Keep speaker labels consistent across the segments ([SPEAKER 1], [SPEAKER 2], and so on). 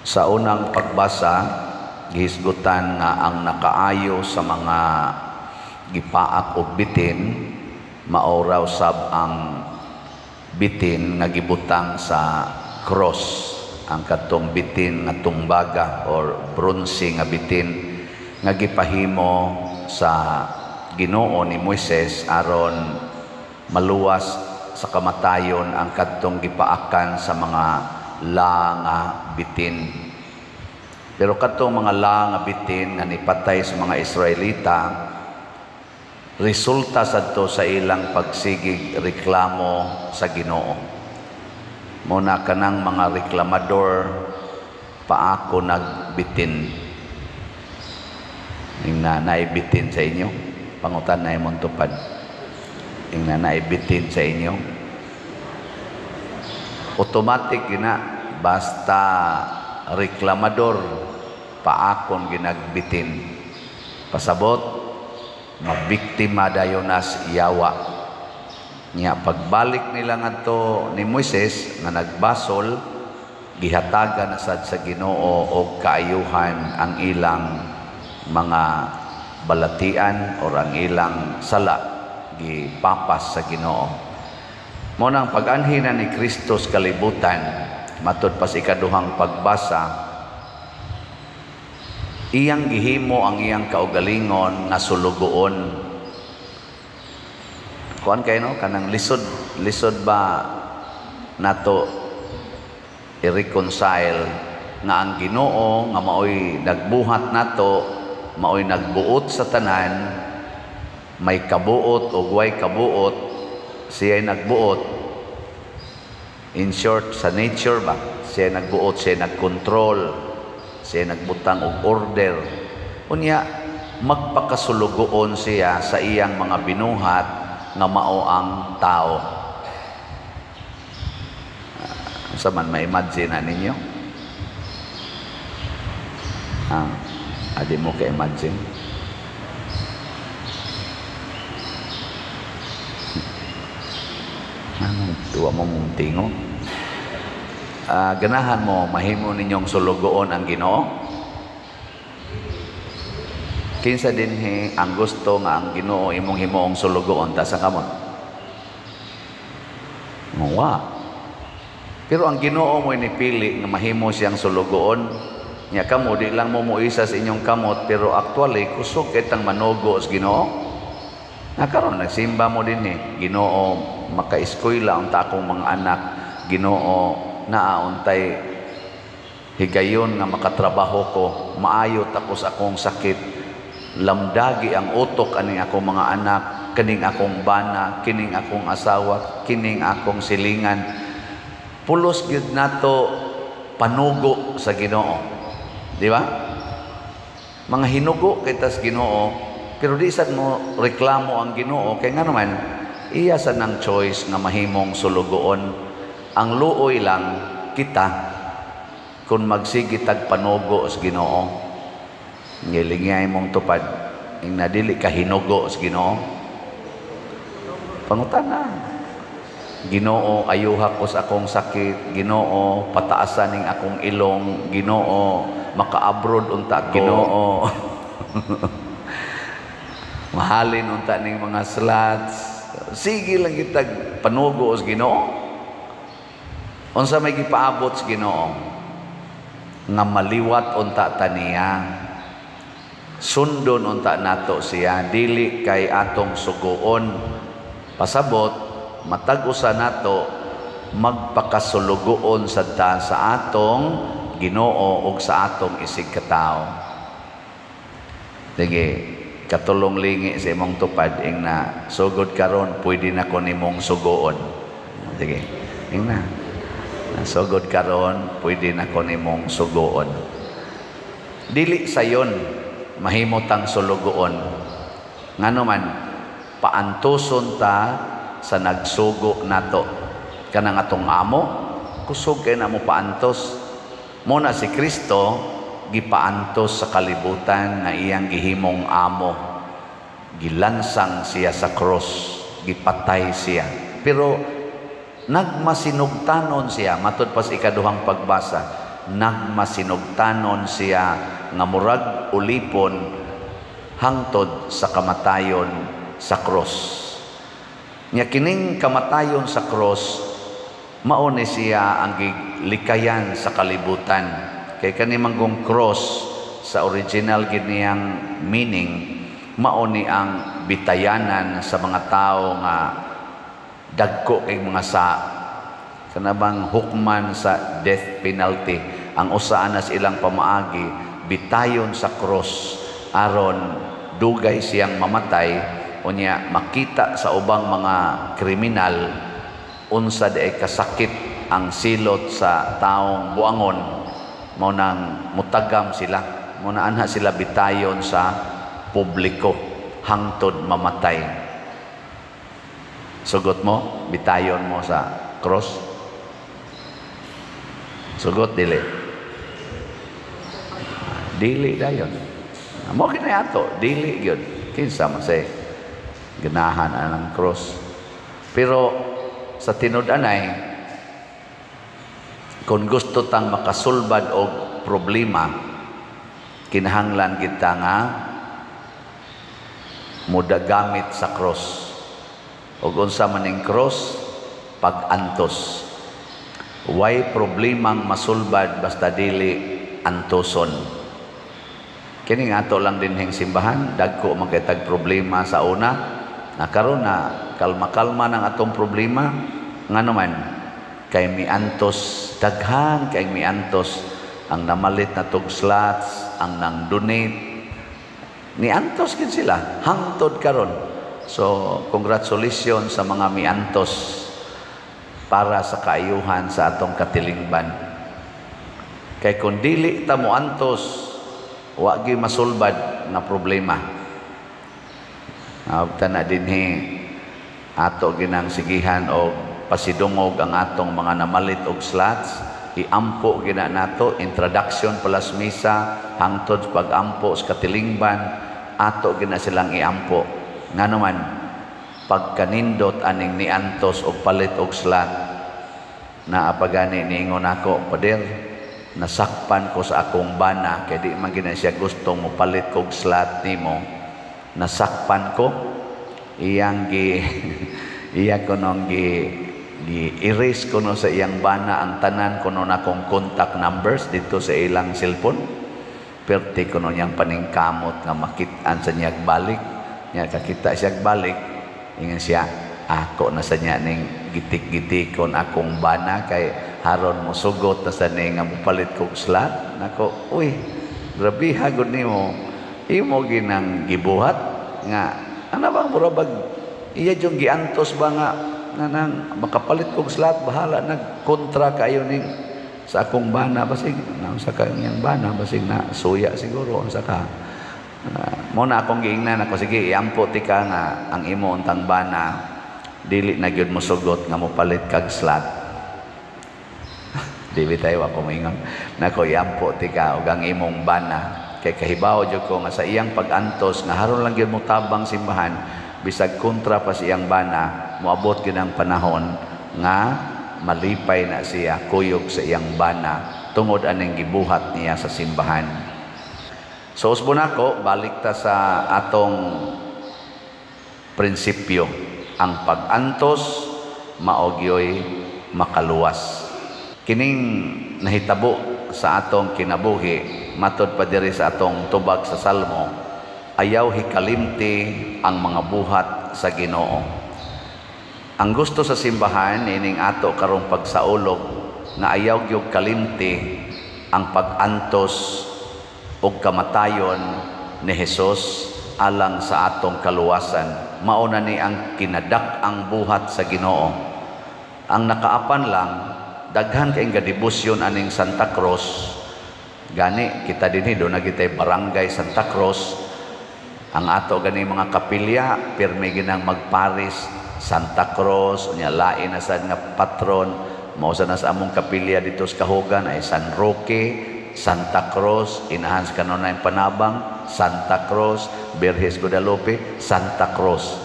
[SPEAKER 1] Sa unang pagbasa, gihisgutan nga ang nakaayo sa mga gipaak o bitin, maoraw sab ang bitin nga gibutang sa cross. Ang katong bitin nga tumbaga or bronze nga bitin nga gipahimo sa Ginoo ni Moises aron maluwas sa kamatayon ang katong gipaakan sa mga nga bitin. Pero katong mga nga bitin nga nipatay sa mga Israelita, resulta sadto sa ilang pagsigig reklamo sa Ginoo. Muna kanang mga reklamador paako nagbitin. Ing naibitin sa inyo, pangutan na imong tupad. Ing naibitin sa inyo. Automatic gina basta reklamador paakon ginagbitin. Pasabot mabiktima dayon nas iyawa. Nya pagbalik nila ngadto ni Moises nga nagbasol, gihatagan na sad sa Ginoo og kaayuhan ang ilang mga balatian o ang ilang sala gipapas sa Ginoo. Mo nang pag-anhin ni Kristo sa kalibutan, matud pa sa ikaduhang pagbasa, iyang gihimo ang iyang kaugalingon nga sulugoon. Kuan kay no kanang lisod ba nato i-reconcile nga ang Ginoo nga maoy nagbuhat nato, maoy nagbuot sa tanan, may kabuot o way kabuot, siya nagbuot. In short, sa nature ba? Siya nagbuot, siya nagkontrol, siya nagbutang og order. Unya, magpakasulugoon siya sa iyang mga binuhat nga mao ang tao. Sa man ma-imagine na ninyo? Adi mo ka-imagine? Tuwa mo mong tingo. Ganahan mo, mahimo ninyong sulugoon ang Ginoo. Kinsa dinhi ang gusto nga ang Ginoo imong himuong sulugoon ta sa kamot? Wa. Pero ang Ginoo mo inipili nga mahimo siyang sulugoon. Nya kamo di lang mo muisa sa inyong kamot, pero actually kusog kitang manugo sa Ginoo. Nakaroon nagsimba mo dinhi, Ginoo maka-eskwela unta akong mga anak, Ginoo naa untay higayon nga makatrabaho ko, maayot ako sa akong sakit, lamdagi ang utok aning akong mga anak, kining akong bana, kining akong asawa, kining akong silingan. Pulos gyud nato panugo sa Ginoo, di ba? Mga hinugo kita sa Ginoo, pero di sad mo reklamo ang Ginoo kay nga naman iya sa nang choice nga mahimong sulugoon. Ang luoy lang kita kung magsigi tag panugo sa Ginoo. Ngilingay mong tupad ing nadili ka hinugo sa Ginoo. Pangutana, Ginoo ayuha ko sa akong sakit, Ginoo pataasan ning akong ilong, Ginoo maka-abroad unta ko, Ginoo mahalin unta ning mga sluts. Sige lang kitag panugo sa Ginoo. Unsa may gipaabot sa Ginoo nga maliwat unta taniya, sundon unta nato siya, dili kay atong suguon. Pasabot matag usa nato magpakasulugoon sadta sa atong Ginoo ug sa atong isig katawo. Sige, katulong lingi sa imong tupad ing na sugod karon pwede na ko nimong sugoon. Sige, ing na sugod karon pwede na ko nimong sugoon. Dili sayon mahimotang sulugoon. Ngano man paantuson ta sa nagsugo nato. Kanang atong amo kusog kay na mo paantos. Muna si Kristo gipaantos sa kalibutan nga iyang gihimong amo. Gilansang siya sa cross, gipatay siya. Pero nagmasinugtanon siya, matod pa sa ikaduhang pagbasa, nagmasinugtanon siya nga murag ulipon hangtod sa kamatayon sa cross. Nya kining kamatayon sa cross mao ni siya ang likayan sa kalibutan. Kay kani manggong cross sa original giniyang meaning mao ni ang bitayanan sa mga tao nga dagko kay mga kanabang hukman sa death penalty. Ang usaan na ilang pamaagi bitayon sa cross aron dugay siyang mamatay unya makita sa ubang mga kriminal unsa di kasakit ang silot sa taong buangon mao nang mutagam sila, mao na anha sila bitayon sa publiko hangtod mamatay. Sugot mo, bitayon mo sa cross? Sugot dili. Dili dayon. Mo kinay ato, dili gyud. Kinsa man say ganahan anang cross. Pero sa tinud-anay kung gusto tang makasulbad og problema kinahanglan kita nga mudagamit sa cross. Og unsa man ning cross? Pag-antos. Way problemang masulbad basta dili antoson. Kini nga ato lang dinhing simbahan, dagko makitag problema sa una. Karon na kalma-kalma ng atong problema, nga naman kay miantos daghan kay miantos ang namalit na tog slots, ang nang donate niantos gid sila hangtod karon. So congratulations sa mga miantos para sa kaayuhan sa atong katilingban. Kay kung dili ta mo antos, wa gyud masulbad nga problema. Tana dinhi ato ginang sigihan og pasidungog ang atong mga namalit og slots, iampo gina nato introduction plus misa hangtod pag-ampo sa katilingban ato gina silang iampo. Nga naman pagkanindot aning niantos og palit og slot na apagani niingon ako, pader nasakpan ko sa akong bana kay di man gina siya gustong mo palit kog slot nimo. Nasakpan ko iyang iya ko nung erase ko no sa iyang bana ang tanan ko nun akong contact numbers dito sa ilang cellphone. Perti ko nun yung paningkamot nga makitaan sa niyag balik. Nya kakita siya balik, ingon siya, ako na sa niya ning gitik-gitikon akong bana kay haron mo sugot na sa ning nga mupalit kog slot. Nako, uy, grabe hagod nimo. Imo ginang gibuhat nga ana bang murabag iya jung giantos ba nga nang makapalit kog slot bahala nagkontra kayo ning sa akong bana basig nang sa kanyang bana basig na suya siguro unsa ka mo na akong giingnan ako sige iampo ti ka nga ang imo untang bana dili na gyud mo sugot nga mo palit kag slot. Dili tayo ako moingon nako iampo ti ka og ang imong bana kay kahibaw jud ko nga sa iyang pag-antos nga haron lang gyud mo tabang simbahan bisag kontra pa siyang bana moabot gyud ang panahon nga malipay na siya kuyog sa iyang bana tungod aning gibuhat niya sa simbahan. So usbon ako balik ta sa atong prinsipyo, ang pag-antos mao gyoy makaluwas. Kining nahitabo sa atong kinabuhi matod pa diri sa atong tubag sa Salmo, ayaw hikalimti ang mga buhat sa Ginoo. Ang gusto sa simbahan ining ato karong pagsaulog nga ayaw gyud kalimti ang pag-antos ug kamatayon ni Hesus alang sa atong kaluwasan. Mao na ni ang kinadak-ang buhat sa Ginoo. Ang nakaapan lang daghan kay gadibusyon aning Santa Cruz. Gani kita dinhi do na kita barangay Santa Cruz. Ang ato gani mga kapilya pirmi ginang magparis Santa Cruz unya lain na sad nga patron mao sa nas among kapilya dito sa Kahugan ay San Roque, Santa Cruz, inahan sa kanunay Panabang, Santa Cruz, Birhes Guadalupe, Santa Cruz.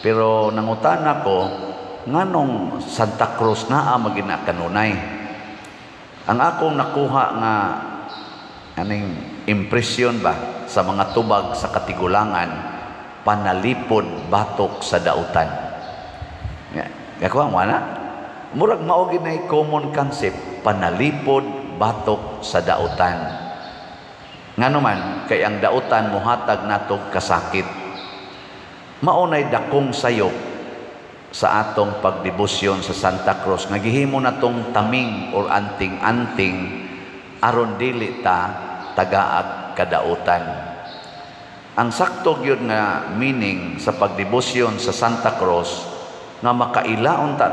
[SPEAKER 1] Pero nangutan ako nganong Santa Cruz naa magina kanunay. Ang akong nakuha nga aning impresyon ba sa mga tubag sa Katigulangan, panalipod batok sa dautan. Kakuha mo na? Murag mao ginay common concept, panalipod batok sa dautan. Nganuman kay ang dautan muhatag natog kasakit. Maunay dakong sayop sa atong pagdebosyon sa Santa Cruz nga gihimo natong taming or anting-anting aron dili ta tagaag kadautan. Ang sakto gyud nga meaning sa pagdebosyon sa Santa Cruz nga makailaon ta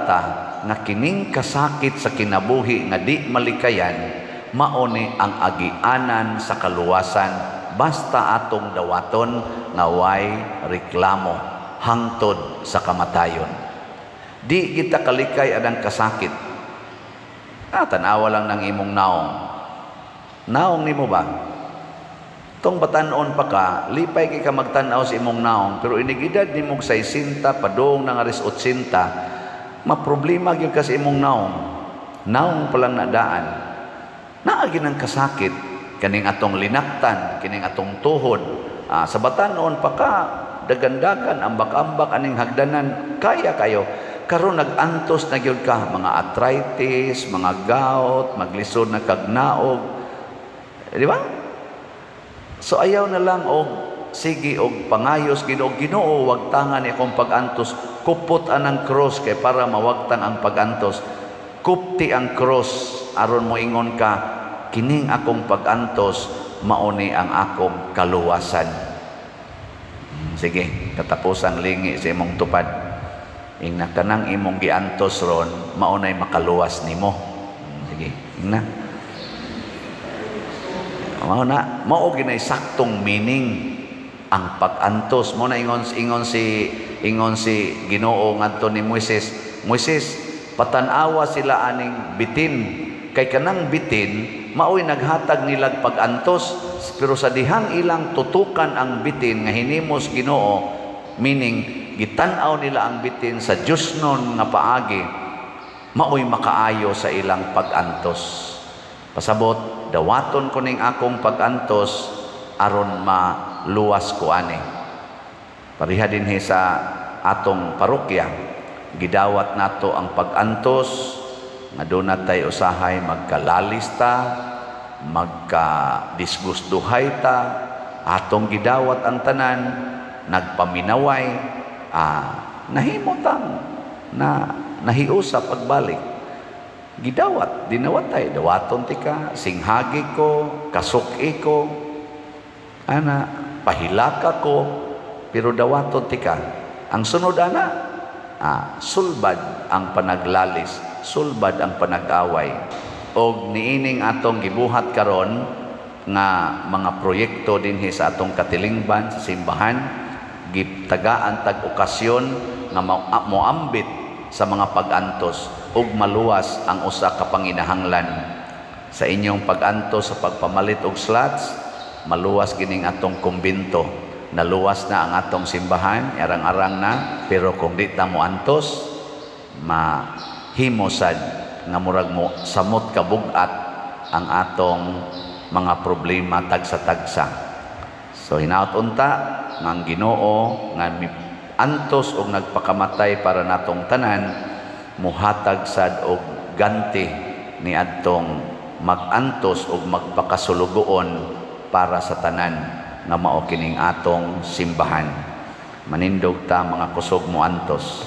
[SPEAKER 1] nga kining kasakit sa kinabuhi nga di malikayan mauni ang agianan sa kaluwasan basta atong dawaton nga way reklamo hangtod sa kamatayon. Di kita kalikay adang kasakit. Tanawa lang ng imong naong. Naong nimo ba? Tong batanon pa ka, lipay kay ka magtanaw sa imong naong, pero inigidad nimo 60 padung nang aris 80, maproblema gyud ka sa imong naong. Naong pa lang nadaan. Naagi ng kasakit kaning atong linaktan, kining atong tuhod. Sa batanon pa ka, dagandagan ambak-ambak aning hagdanan, kaya kayo. Karon nag-antos na gyud ka mga arthritis, mga gout, maglisod na kagnaog. Di ba? So ayaw na lang og sige og pangayos Ginoo wag tangan ni akong pag-antos, kupot anang cross kay para mawagtang ang pag-antos. Kupti ang cross aron mo ingon ka kining akong pag-antos mauni ang akong kaluwasan. Sige, katapusang lingi sa imong tupad. Ingna kanang imong giantos ron maunay makaluwas nimo. Sige, ingna. Mao ginay saktong meaning ang pag-antos. Mo na ingon si Ginoo ngadto ni Moises. Moises, patanawa sila aning bitin. Kay kanang bitin maoy naghatag nilag pag-antos, pero sa dihang ilang tutukan ang bitin nga hinimos Ginoo, meaning gitan-aw nila ang bitin sa Dios nun nga paagi, maoy makaayo sa ilang pag-antos. Pasabot, dawaton ko ning akong pag-antos aron maluwas ko ani. Pariha dinhi sa atong parokya, gidawat nato ang pag-antos nga doon natay usahay magkalalista, magka-disgustuhay ta, atong gidawat ang tanan, nagpaminaway, nahimutang na nahiusa pagbalik. Gidawat, dinawatay, dawaton tika, singhagi ko, kasuki ko, pahilaka ko, pero dawaton tika. Ang sunod sulbad ang panaglalis, sulbad ang panag-away. Og niining atong gibuhat karon nga mga proyekto dinhi sa atong katilingban sa simbahan, gitagaan tag okasyon nga moambit sa mga pag-antos ug maluwas ang usa ka panginahanglan. Sa inyong pag-antos sa pagpamalit og slots, maluwas kining atong kumbento. Naluwas na ang atong simbahan, arang-arang na, pero kung di ta mo antos, mahimosad nga murag mo samot kabugat ang atong mga problema tagsa-tagsa. So hinaut unta ng Ginoo nga antos og nagpakamatay para natong tanan, muhatag sad og ganti ni adtong magantos og magpakasulugoon para sa tanan nga mao kining atong simbahan. Manindog ta mga kusog mo antos.